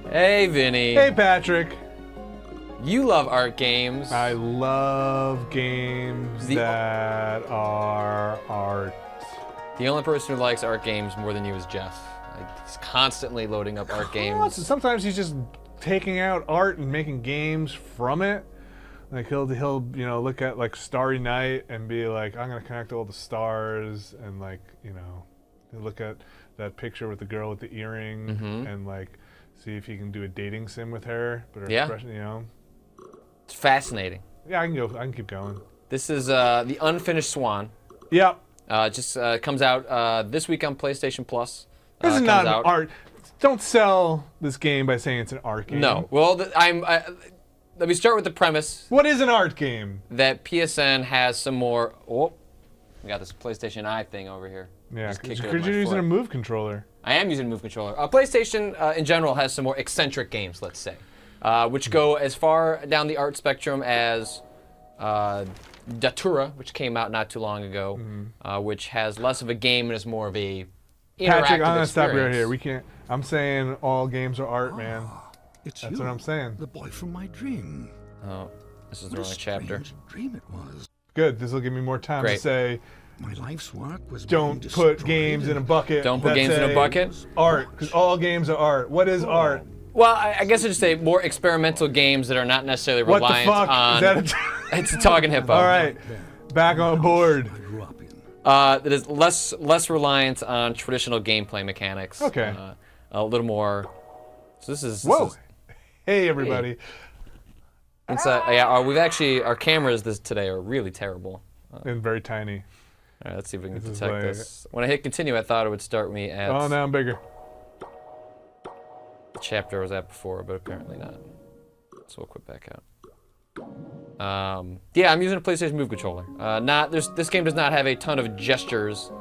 Hey, Vinny. Hey, Patrick. You love art games. I love games that are art. The only person who likes art games more than you is Jeff. Like, he's constantly loading up art games. Sometimes he's just taking out art and making games from it. Like he'll look at like Starry Night and be like, I'm gonna connect all the stars, and like he'll look at that picture with the girl with the earring and like see if he can do a dating sim with her. But her expression, It's fascinating. Yeah, I can keep going. This is the unfinished Swan. Yep. Just comes out this week on PlayStation Plus. This is not an art. Don't sell this game by saying it's an art game. No. Well, let me start with the premise. What is an art game? That PSN has some more. Oh, we got this PlayStation Eye thing over here. Yeah, because you're using a Move controller. I am using a Move controller. PlayStation in general has some more eccentric games, let's say, which go as far down the art spectrum as Datura, which came out not too long ago, which has less of a game and is more of a interactive Patrick, I'm gonna experience. stop you right here. We can't. I'm saying all games are art, man. It's That's you, what I'm saying. the boy from my dream. Oh, this is the What a wrong chapter. strange dream it was. Good. This will give me more time to Great. say, My life's work was don't being put destroyed games in a and bucket. Don't put that games in a say bucket? Art, because all games are art. What is art? Well, I guess I'd just say more experimental games that are not necessarily What the reliant fuck? on. Is that It's a talking hippo. all right, back on board. I grew up in. That is less reliant on traditional gameplay mechanics. Okay. A little more. So this is. Whoa. Hey, everybody. We've actually our cameras today are really terrible. And very tiny. All right, let's see if we can This is detect like- this. When I hit continue, I thought it would start me at Oh, now I'm bigger. the chapter I was at before, but apparently not. So we'll quit back out. Yeah, I'm using a PlayStation Move controller. This game does not have a ton of gestures,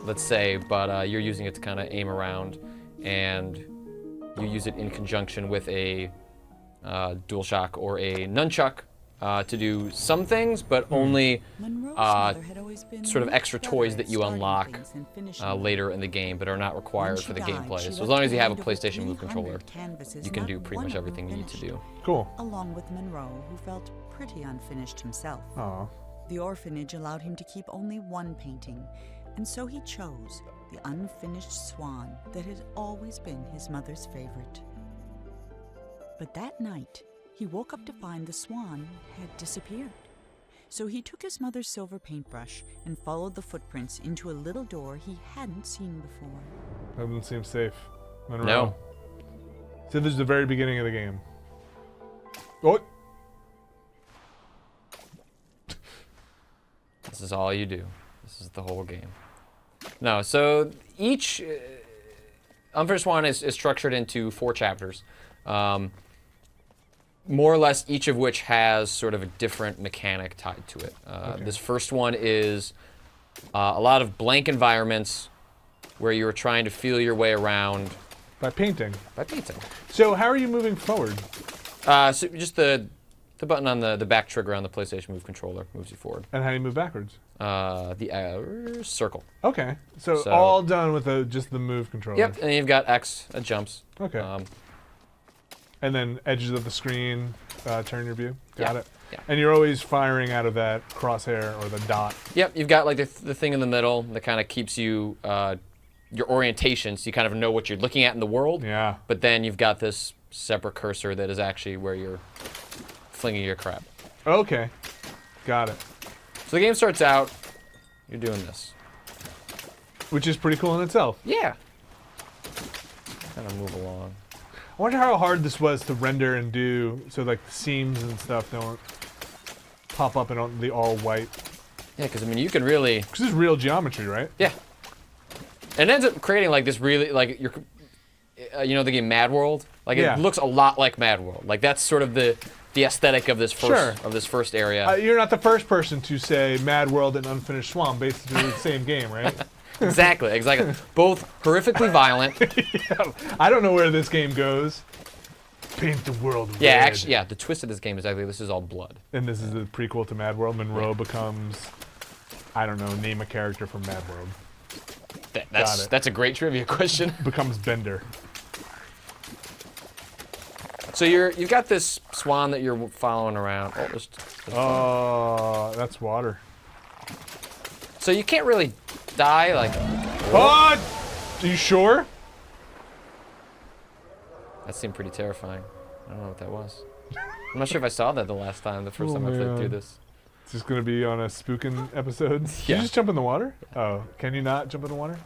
let's say, but you're using it to kind of aim around, and you use it in conjunction with a DualShock or a nunchuck to do some things, but only sort of extra toys that you unlock later in the game, but are not required for the gameplay. So as long as you have a PlayStation Move controller, you can do pretty much everything you need to do. Cool. Along with Monroe, who felt pretty unfinished himself. Aw. The orphanage allowed him to keep only one painting, and so he chose the unfinished swan that had always been his mother's favorite. But that night, he woke up to find the swan had disappeared. So he took his mother's silver paintbrush and followed the footprints into a little door he hadn't seen before. That doesn't seem safe. Monroe. No. So this is the very beginning of the game. What? This is all you do. This is the whole game. No, so each Unfinished Swan is structured into 4 chapters. More or less each of which has sort of a different mechanic tied to it. This first one is a lot of blank environments where you're trying to feel your way around By painting. by painting. So how are you moving forward? So just the button on the back trigger on the PlayStation Move controller moves you forward. And how do you move backwards? The circle. Okay. So So- all done with just the Move controller. Yep, and you've got X jumps. Okay. Um, And then edges of the screen, turn your view. Got Yeah, it. yeah. And you're always firing out of that crosshair or the dot. Yep, you've got like the thing in the middle that kind of keeps you your orientation, so you kind of know what you're looking at in the world. Yeah. But then you've got this separate cursor that is actually where you're flinging your crap. Okay. Got it. So the game starts out, you're doing this. Which is pretty cool in itself. Yeah. Kind of move along. I wonder how hard this was to render and do so like the seams and stuff don't pop up in the all white. Yeah, because I mean you can really. Because this is real geometry, right? Yeah. And it ends up creating like this really like you're. You know the game Mad World? Like Yeah. it looks a lot like Mad World. Like that's sort of the aesthetic of this first area. You're not the first person to say Mad World and Unfinished Swan, basically the same game, right? Exactly. Both horrifically violent. Yeah. I don't know where this game goes. Paint the world red. Yeah, actually, yeah. The twist of this game is actually this is all blood. And this is the prequel to Mad World. Monroe becomes, I don't know, name a character from Mad World. That's a great trivia question. Becomes Bender. So you've got this swan that you're following around. Oh, there's Oh, that's water. so you can't really die like. Oh, are you sure? That seemed pretty terrifying. I don't know what that was. I'm not sure if I saw that the first time I played through man. this. Is this gonna be on a spooking episode? Did Yeah. you just jump in the water? Oh, can you not jump in the water?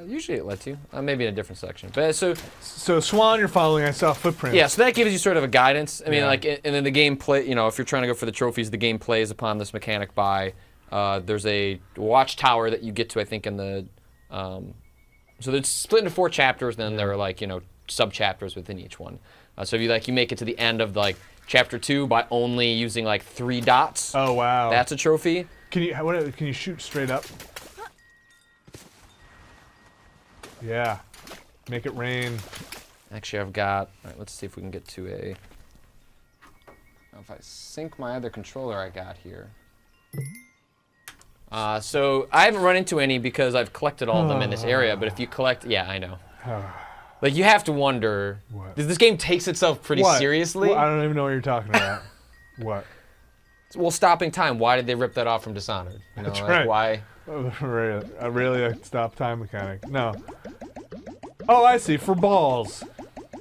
Usually it lets you. Maybe in a different section. But so So Swan, you're following. I saw footprints. yeah, so that gives you sort of a guidance. I mean, Yeah. like, and then the game play. You know, if you're trying to go for the trophies, the game plays upon this mechanic by there's a watchtower that you get to. I think in the so it's split into 4 chapters. Then there are like sub chapters within each one. So if you make it to the end of like chapter 2 by only using like 3 dots. Oh wow. That's a trophy. Can you shoot straight up? Yeah. Make it rain. Actually, I've got. All right, let's see if we can get to a. If I sync my other controller I got here. So I haven't run into any because I've collected all of them in this area. But if you collect, yeah, I know. Like you have to wonder. What? This game takes itself pretty What? seriously. Well, I don't even know what you're talking about. What? Well, stopping time. Why did they rip that off from Dishonored? You know, That's like, right. Why? Really a stop time mechanic. No. Oh, I see. For balls.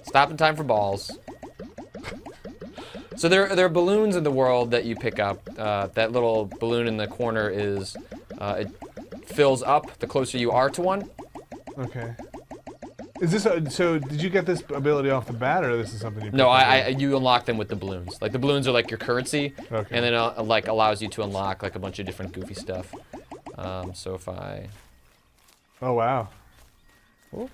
Stopping time for balls. So there are balloons in the world that you pick up. That little balloon in the corner is it fills up the closer you are to one. Okay. Is this so? Did you get this ability off the bat, or this is something you? No, picked up you unlock them with the balloons. Like the balloons are like your currency, Okay. and then it like allows you to unlock like a bunch of different goofy stuff. So if I, Oh wow. oh.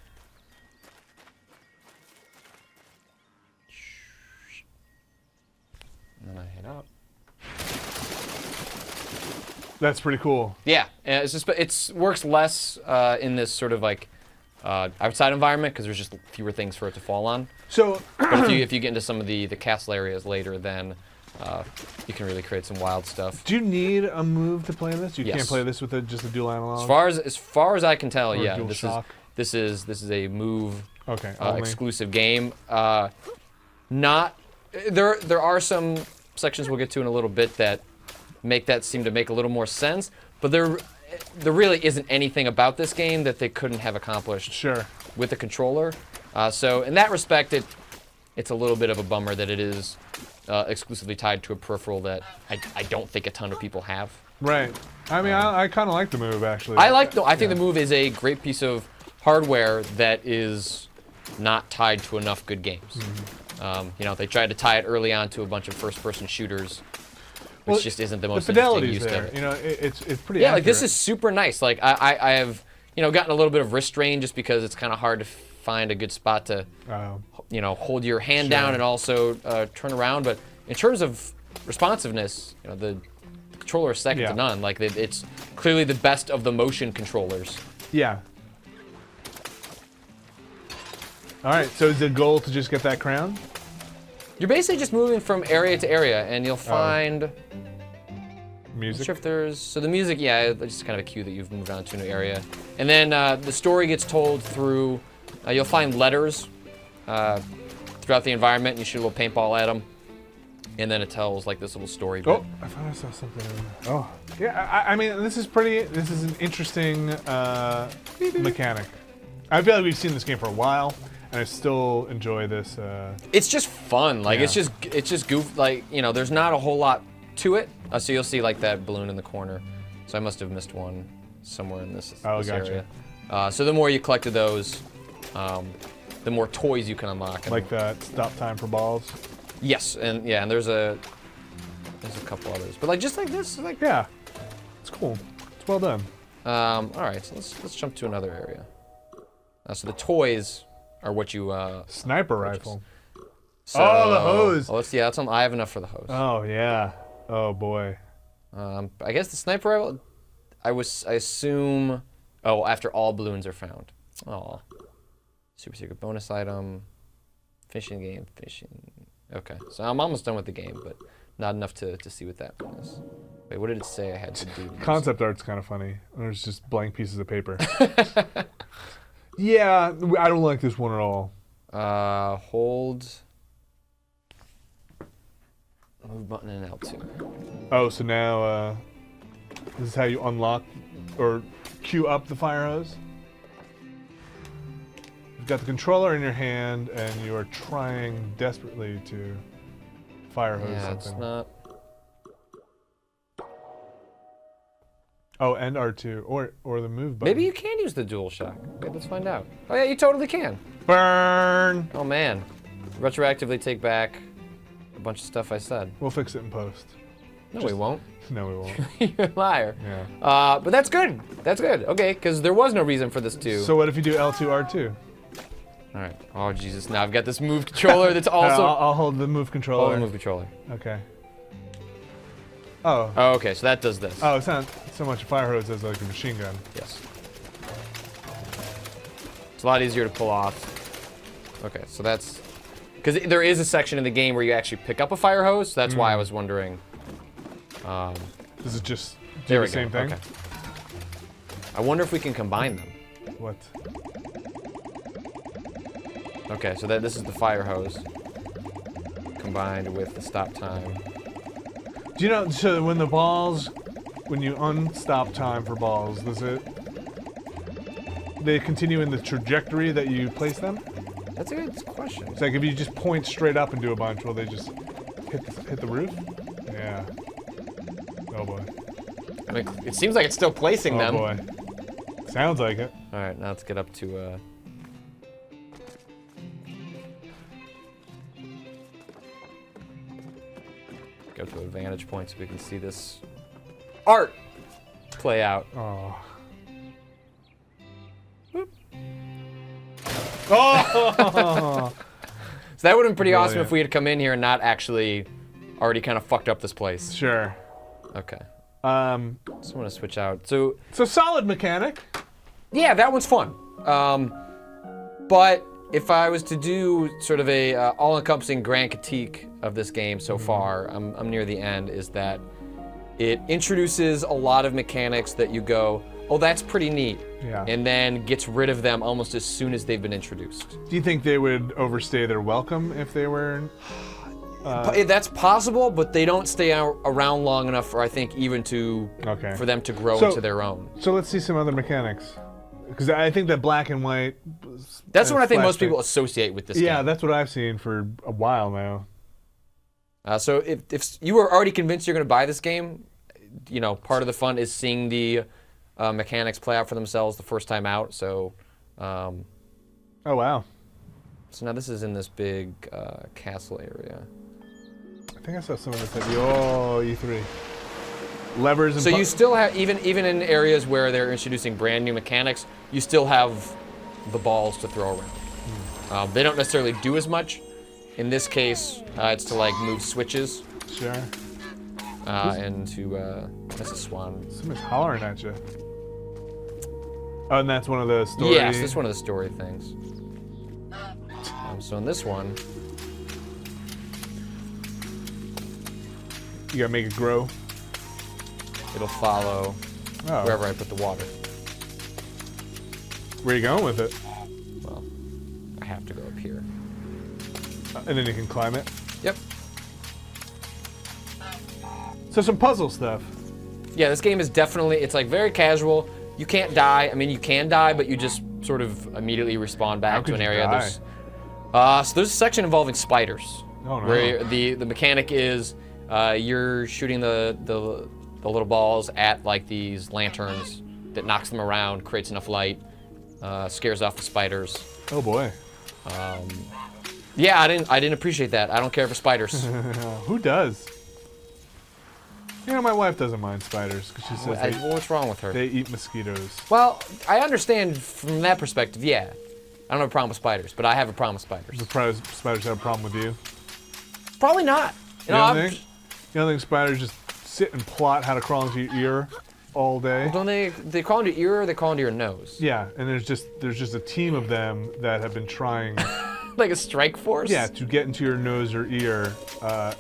And then I hit up. That's pretty cool. Yeah, and it's works less in this sort of like outside environment because there's just fewer things for it to fall on. So But if you get into some of the castle areas later, then you can really create some wild stuff. do you need a move to play this? You Yes. can't play this with just a dual analog. As far as I can tell, Or yeah, dual shock. this is a move Okay. Only. exclusive game. Not there are some sections we'll get to in a little bit that make that seem to make a little more sense, but there really isn't anything about this game that they couldn't have accomplished Sure. with the controller. So in that respect, it's a little bit of a bummer that it is exclusively tied to a peripheral that I don't think a ton of people have. Right. I mean, I kind of like the move actually. I think the move is a great piece of hardware that is not tied to enough good games. They tried to tie it early on to a bunch of first-person shooters, which Well, just isn't the The most interesting fidelity's use there. of it. You know, it's pretty. Yeah, like this accurate. is super nice. Like I have gotten a little bit of wrist strain just because it's kind of hard to find a good spot to hold your hand down and also turn around. But in terms of responsiveness, the controller is second Yeah. to none. Like it's clearly the best of the motion controllers. Yeah. All right. So is the goal to just get that crown? You're basically just moving from area to area, and you'll find. I'm not Music. sure if there's. So the music, yeah, it's just kind of a cue that you've moved on to a new area. And then the story gets told through. You'll find letters throughout the environment, and you shoot a little paintball at them. And then it tells like this little story. Oh, I thought I saw something. Oh, yeah. I mean, this is pretty. This is an interesting mechanic. I feel like we've seen this game for a while, and I still enjoy this. It's just fun. Like Yeah. it's just goof. Like there's not a whole lot to it. So you'll see like that balloon in the corner. So I must have missed one somewhere in this, Oh, this gotcha. area. So the more you collected those, the more toys you can unlock. And Like the stop time for balls. yes, and there's a couple others, but like just like this, like Yeah, it's cool. It's well done. all right. So let's jump to another area. So the toys are what you Sniper purchase. rifle. So, Oh, the hose. Well, I have enough for the hose. Oh yeah. Oh boy. I guess the sniper rifle. I assume. Oh, after all balloons are found. Oh, super secret bonus item. Finishing the game. Finishing. Okay, so I'm almost done with the game, but not enough to see what that one is. Wait, what did it say I had to do? Concept art's kind of funny. There's just blank pieces of paper. Yeah, I don't like this one at all. Hold Move button and L2. Oh, so now this is how you unlock or queue up the fire hose. You've got the controller in your hand, and you are trying desperately to fire hose Yeah, it's something. not. Oh, and R2 or the move button. Maybe you can use the DualShock. Okay, let's find out. Oh yeah, you totally can. Burn. Oh man, retroactively take back a bunch of stuff I said. We'll fix it in post. No, we won't. No, we won't. You're a liar. Yeah. But that's good. That's good. Okay, because there was no reason for this to. So what if you do L2 R2? All right. Oh Jesus! Now I've got this move controller that's also. I'll hold the move controller. Hold the move controller. Okay. Oh. Oh, okay. So that does this. Oh, it's not so much a fire hose as like a machine gun. Yes. It's a lot easier to pull off. Okay, so that's because there is a section in the game where you actually pick up a fire hose. So that's why I was wondering. Does it just There do we the same go. thing? Okay. I wonder if we can combine them. What? Okay, so this is the fire hose combined with the stop time. Do you know, so when the balls, when you unstop time for balls, they continue in the trajectory that you place them? That's a good question. It's like if you just point straight up and do a bunch, will they just hit the roof? Yeah. Oh boy. I mean, it seems like it's still placing Oh them. boy. Sounds like it. All right, now let's get up to. Go to a vantage point so we can see this art play out. Oh. Oh! So that would have been pretty awesome Brilliant. if we had come in here and not actually already kind of fucked up this place. Sure. Okay. So So I'm gonna switch out. So solid mechanic. yeah, that one's fun. But if I was to do sort of a all-encompassing grand critique of this game so far, I'm near the end, is that it introduces a lot of mechanics that you go, oh, that's pretty neat, Yeah. and then gets rid of them almost as soon as they've been introduced. Do you think they would overstay their welcome if they were? That's possible, but they don't stay around long enough for, I think, even Okay. for them to grow So- into their own. So let's see some other mechanics. Because I think that black and white. That's what I think most flashback- people associate with this Yeah, game. that's what I've seen for a while now. So if you were already convinced you're going to buy this game, you know, part of the fun is seeing the mechanics play out for themselves the first time out. So, Oh wow. so now this is in this big castle area. I think I saw someone that said, "Oh, E3 levers and." So you still have, even in areas where they're introducing brand new mechanics, you still have the balls to throw around. They don't necessarily do as much. In this case, it's to like move switches Sure. and to that's a Swan. Someone's hollering at you. Oh, and that's one of the story. Yes, that's one of the story things. So in this one, You gotta make it grow. it'll follow Oh. wherever I put the water. Where are you going with it? Well, I have to go up here. And then you can climb it. Yep. So some puzzle stuff. Yeah, this game is definitely, it's like very casual. You can't die. I mean, you can die, but you just sort of immediately respawn back How to could an you area. die? So there's a section involving spiders. Oh, no. Where the mechanic is you're shooting the little balls at like these lanterns that knocks them around, creates enough light, scares off the spiders. Oh boy. Yeah, I didn't appreciate that. I don't care for spiders. Who does? You know, my wife doesn't mind spiders because she says What's wrong with her? they eat mosquitoes. Well, I understand from that perspective, yeah. I don't have a problem with spiders, but I have a problem with spiders. Surprised spiders have a problem with you. Probably not. You don't think? You don't think spiders just sit and plot how to crawl into your ear all day? Don't they crawl into your ear or they crawl into your nose? Yeah, and there's just a team of them that have been trying, Like a strike force? yeah, to get into your nose or ear,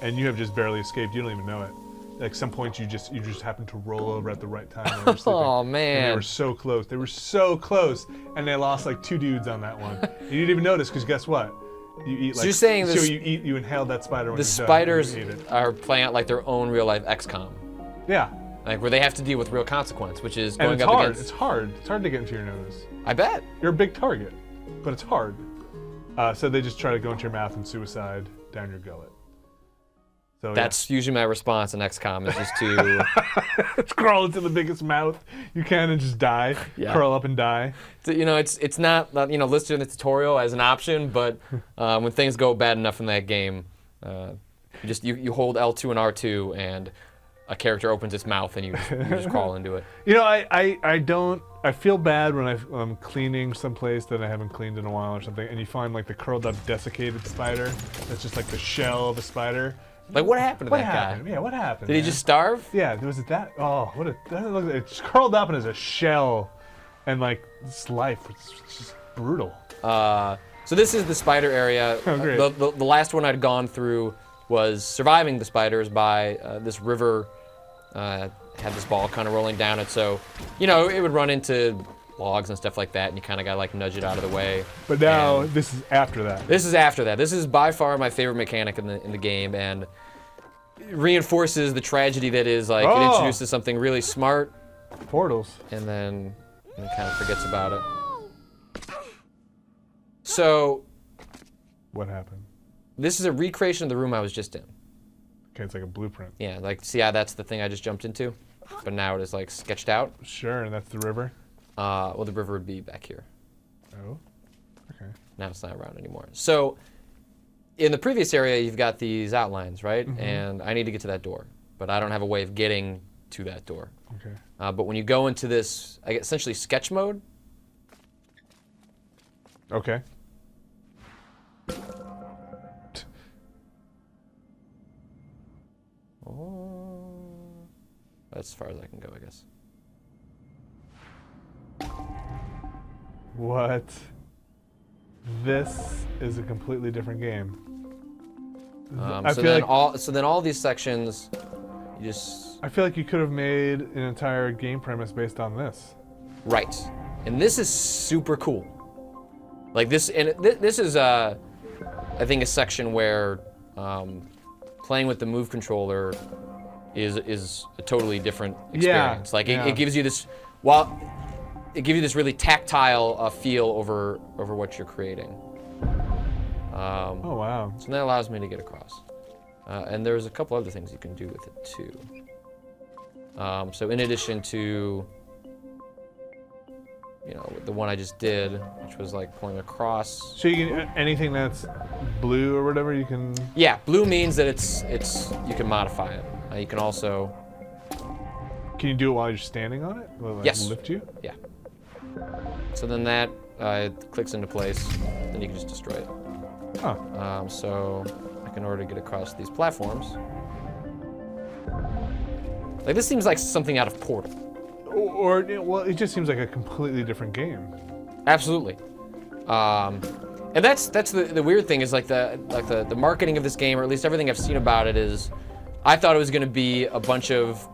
and you have just barely escaped. You don't even know it. Like some point you just happen to roll over at the right time. When you're sleeping. Oh, And man. they were so close. They were so close, and they lost like 2 dudes on that one. And you didn't even notice because guess what? You eat So like. you're saying so this- you inhale that spider when The you're done, spiders you eat it. are playing out like their own real life XCOM, Yeah. like where they have to deal with real consequence, which is And going it's up hard. against. It's hard. It's hard to get into your nose. I bet. You're a big target, but it's hard. So they just try to go into your mouth and suicide down your gullet. So That's usually my response in XCOM is just to it's crawl into the biggest mouth you can and just die. Yeah. Curl up and die. it's not listed in the tutorial as an option, but when things go bad enough in that game, you hold L2 and R2 and a character opens its mouth and you just crawl into it. I feel bad when I'm cleaning someplace that I haven't cleaned in a while or something, and you find like the curled up desiccated spider that's just like the shell of a spider. Like what happened to What that happened? guy? Yeah, what happened? Did he man? just starve? Yeah, was it that? Oh, it's curled up and as a shell, and like this life, it's just brutal. So this is the spider area. Oh, great. The last one I'd gone through was surviving the spiders by this river. Had this ball kind of rolling down it, so it would run into logs and stuff like that, and you kind of gotta like nudge it out of the way. But now And this is after that. this is after that. This is by far my favorite mechanic in the game, and it reinforces the tragedy that is like it Oh. introduces something really smart, Portals. and then it kind of forgets about it. So What happened? this is a recreation of the room I was just in. Okay, it's like a blueprint. Yeah, like see how that's the thing I just jumped into, but now it is like sketched out. Sure, and that's the river. Well, the river would be back here. Oh. Okay. Now it's not around anymore. So in the previous area, you've got these outlines, right? Mm-hmm. And I need to get to that door, but I don't have a way of getting to that door. Okay. But when you go into this, essentially sketch mode, Okay. that's as far as I can go, I guess. What? This is a completely different game. I So feel then like all these sections, you just I feel like you could have made an entire game premise based on this. right, and this is super cool. Like this, and this is I think a section where playing with the Move controller is a totally different experience. Like yeah. it gives you this it gives you this really tactile feel over what you're creating. Oh wow. So that allows me to get across. And there's a couple other things you can do with it too. So in addition to the one I just did, which was like pulling across. So you can anything that's blue or whatever you can. Yeah, blue means that it's you can modify it. You can also Can you do it while you're standing on it? Will it, like, Yes. lift you? yeah. So then that clicks into place. Then you can just destroy it. Huh. So like in order to get across these platforms, like this seems like something out of Portal. Or well, it just seems like a completely different game. Absolutely. And that's the weird thing is like the marketing of this game, or at least everything I've seen about it, is I thought it was going to be a bunch of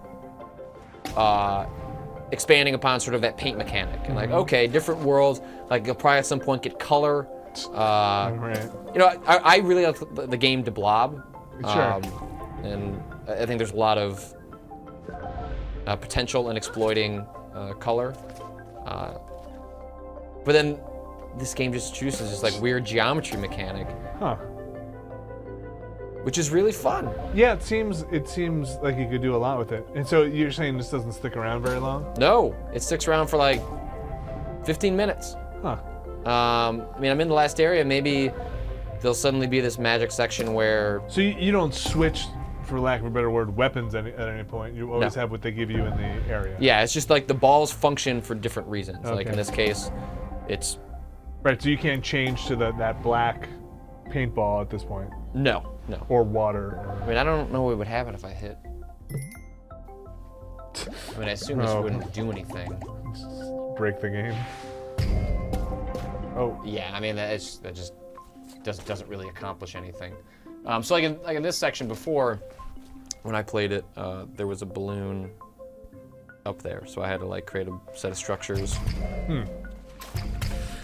expanding upon sort of that paint mechanic, and like okay, different worlds. Like you'll probably at some point get color. Right. I really like the game to Blob. Sure. And I think there's a lot of potential in exploiting color. But then this game just introduces this like weird geometry mechanic, Huh. which is really fun. Yeah, it seems like you could do a lot with it. And so you're saying this doesn't stick around very long? No, it sticks around for like 15 minutes. Huh. I mean, I'm in the last area. Maybe there'll suddenly be this magic section where So you don't switch, for lack of a better word, weapons at any point. You always No. have what they give you in the area. yeah, it's just like the balls function for different reasons. Like in Okay. this case, it's Right. So you can't change to that black paintball at this point, no. or water. I mean, I don't know what would happen if I hit. I mean, I assume this Oh. wouldn't do anything. Or break the game. Oh. Yeah, I mean, that just doesn't really accomplish anything. So like in this section before, when I played it, there was a balloon up there, so I had to like create a set of structures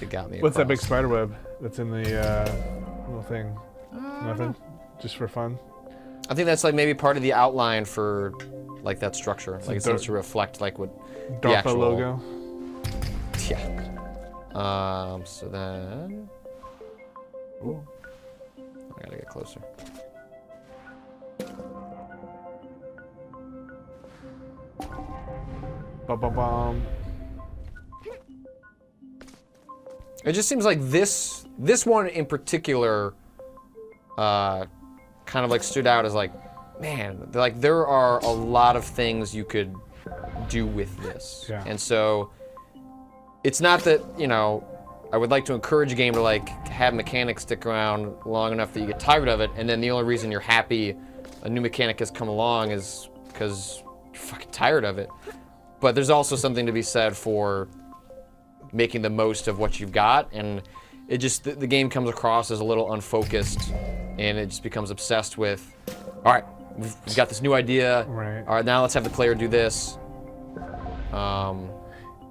that got me What's that big across. spider web that's in the little thing? Nothing? Just for fun? I think that's like maybe part of the outline for like that structure. Like it seems Dar- to reflect like what the DARPA actual logo? Yeah. So then. Ooh. I gotta get closer. Bum. It just seems like this one in particular kind of like stood out as like, man, like there are a lot of things you could do with this. Yeah. And so it's not that, you know, I would like to encourage a game to like have mechanics stick around long enough that you get tired of it, and then the only reason you're happy a new mechanic has come along is because you're fucking tired of it. But there's also something to be said for making the most of what you've got, and it just the game comes across as a little unfocused, and it just becomes obsessed with, all right, we've got this new idea. Right. All right, now let's have the player do this.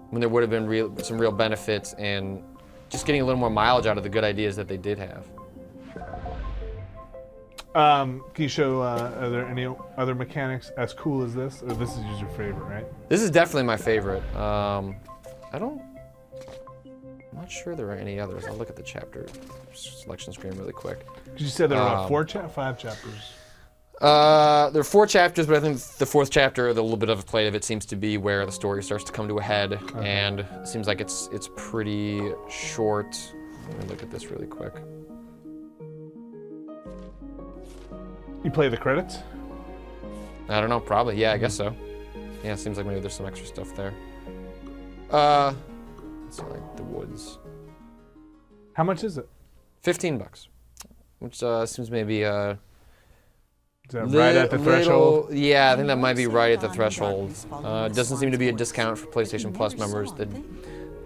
When there would have been some real benefits and just getting a little more mileage out of the good ideas that they did have. Can you show, are there any other mechanics as cool as this? Or this is your favorite, right? This is definitely my favorite. I'm not sure there are any others. I'll look at the chapter selection screen really quick. Because you said there were 5 chapters. There are 4 chapters, but I think the 4th chapter, the little bit of a play of it seems to be where the story starts to come to a head, and it seems like it's pretty short. Let me look at this really quick. You play the credits? I don't know, probably. Yeah, I guess so. Yeah, it seems like maybe there's some extra stuff there. It's like the woods. How much is it? $15, which seems maybe Is that right at the threshold? Yeah, I think that might be right at the threshold. It doesn't seem to be a discount for PlayStation Plus members. The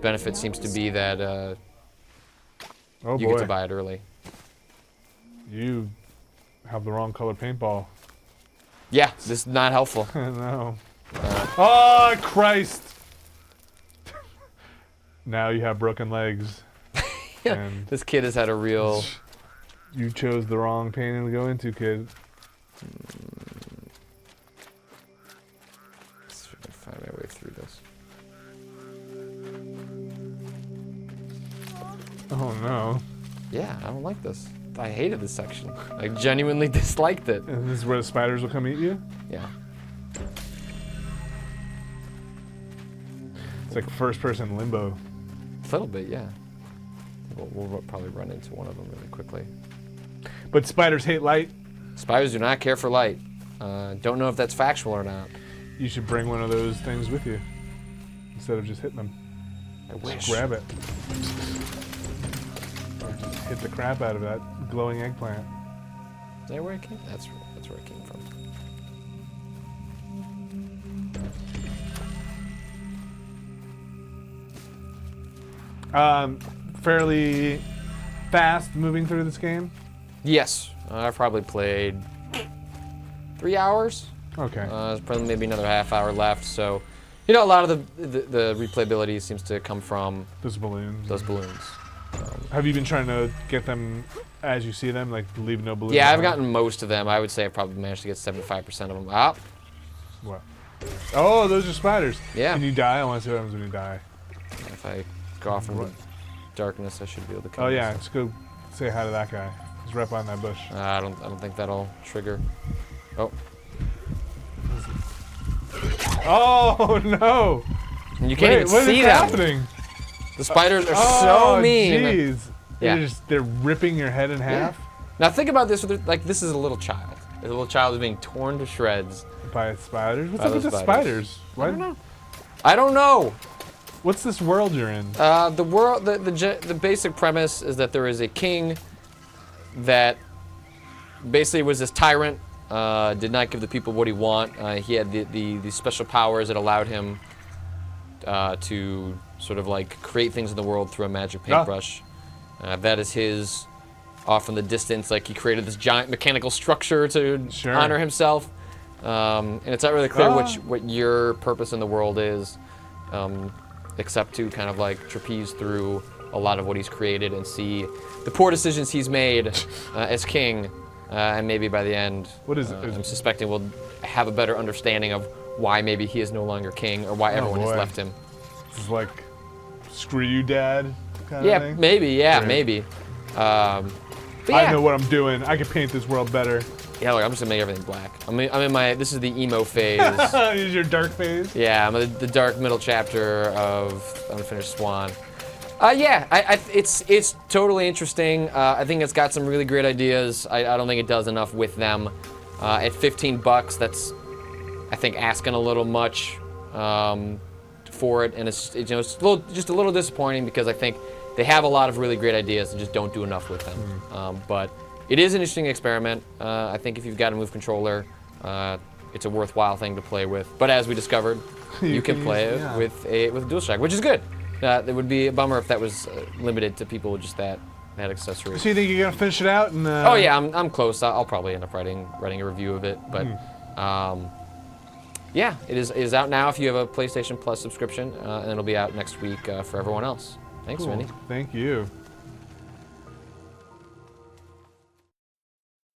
benefit seems to be that Oh you boy. get to buy it early. You have the wrong color paintball. Yeah, this is not helpful. No. Oh, Christ! Now you have broken legs. And This kid has had a real... you chose the wrong painting to go into, kid. Let's try to find my way through this. Oh no. Yeah, I don't like this. I hated this section. I genuinely disliked it. And this is where the spiders will come eat you? Yeah. It's like first person limbo. A little bit, yeah. We'll probably run into one of them really quickly. But spiders hate light. Spiders do not care for light. Don't know if that's factual or not. You should bring one of those things with you instead of just hitting them. I wish. Just grab it. Or just hit the crap out of that glowing eggplant. Is that where it came? That's where it came from. Fairly fast moving through this game. Yes, I've probably played 3 hours. Okay. There's probably maybe another half hour left. So, you know, a lot of the replayability seems to come from Those balloons. those balloons. Have you been trying to get them as you see them, like leave no balloons? Yeah, I've behind? gotten most of them. I would say I've probably managed to get 75% of them. Ah, What? Oh, those are spiders. Yeah. Can you die? I want to see what happens when you die. if I go off into What? darkness, I should be able to kill Oh yeah, myself. let's go say hi to that guy. He's right behind that bush. I don't think that'll trigger. Oh, Oh no! and you can't even what see is them. happening? The spiders are Oh, so mean. jeez. Yeah. They're ripping your head in half Now think about this: like this is a little child. A little child is being torn to shreds. by spiders. What's By up with the those spiders? Why? I don't know. What's this world you're in? The basic premise is that there is a king that basically was this tyrant. Did not give the people what he want. He had the special powers that allowed him to sort of like create things in the world through a magic paintbrush. That is his. Off in the distance, like he created this giant mechanical structure to Sure. honor himself. And it's not really clear what your purpose in the world is, except to kind of like trapeze through a lot of what he's created and see the poor decisions he's made as king, and maybe by the end, What is I'm suspecting we'll have a better understanding of why maybe he is no longer king or why everyone has boy. left him. This is like, screw you, Dad, kind Yeah, of thing. maybe. Yeah, Right. maybe. But yeah. I know what I'm doing. I can paint this world better. Yeah, look, I'm just gonna make everything black. I'm in my. This is the emo phase. This is your dark phase. Yeah, I'm in the dark middle chapter of Unfinished Swan. Yeah, it's totally interesting. I think it's got some really great ideas. I don't think it does enough with them. At $15, that's I think asking a little much for it, and it's just a little disappointing because I think they have a lot of really great ideas and just don't do enough with them. But it is an interesting experiment. I think if you've got a Move controller, it's a worthwhile thing to play with. But as we discovered, you can play it with a DualShock, which is good. It would be a bummer if that was limited to people with just that accessory. So you think you're gonna finish it out? And Oh yeah, I'm close. I'll probably end up writing a review of it. But yeah, it is out now if you have a PlayStation Plus subscription, and it'll be out next week for everyone else. Thanks, cool. Vinny. Thank you.